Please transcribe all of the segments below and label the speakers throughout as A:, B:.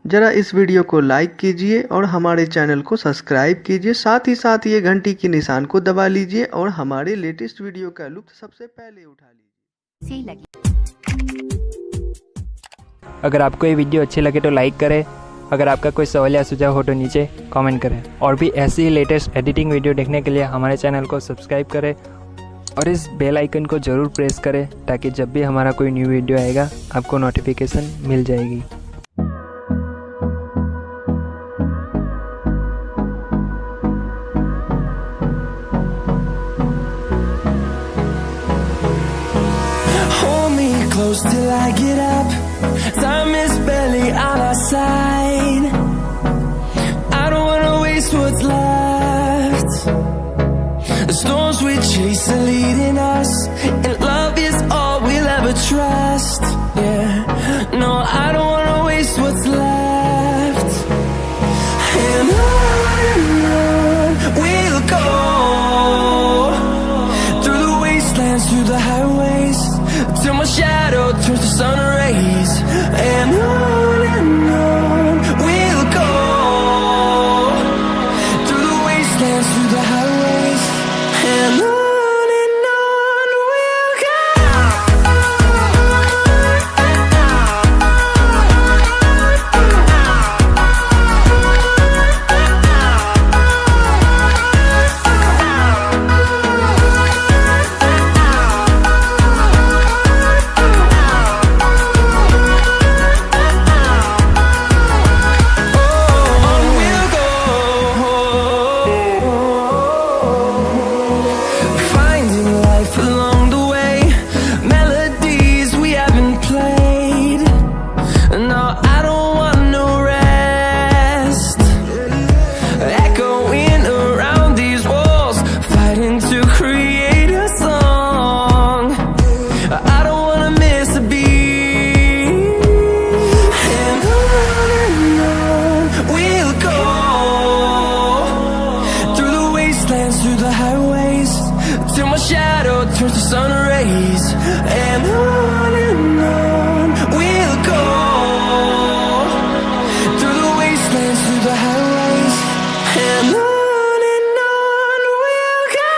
A: जरा इस वीडियो को लाइक कीजिए और हमारे चैनल को सब्सक्राइब कीजिए। साथ ही साथ ये घंटी की निशान को दबा लीजिए और हमारे लेटेस्ट वीडियो का लुत्फ सबसे पहले उठा लीजिए।
B: अगर आपको ये वीडियो अच्छी लगे तो लाइक करें। अगर आपका कोई सवाल या सुझाव हो तो नीचे कमेंट करें। और भी ऐसी ही लेटेस्ट एडिटिंग वीडियो देखने के लिए हमारे चैनल को सब्सक्राइब करें और इस बेल आइकन को ज़रूर प्रेस करें ताकि जब भी हमारा कोई न्यू वीडियो आएगा आपको नोटिफिकेशन मिल जाएगी।
C: Close till I get up. Time is barely on our side. I don't wanna waste what's left. The storms we chase are leading us, and love is all we'll ever trust. Yeah, no, I don't wanna waste what's left. And on we'll go, through the wastelands, through the highways, till my shadow turns to sun rays. And on we'll go, through the wastelands, through the highways. And on we'll go. Through the highways, till my shadow turns to sun rays. And on we'll go, through the wastelands, through the highways. And on we'll go.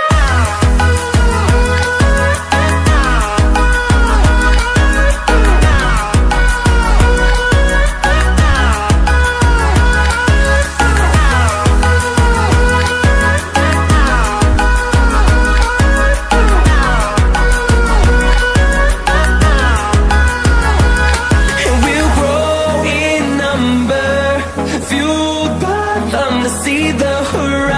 C: See the horizon.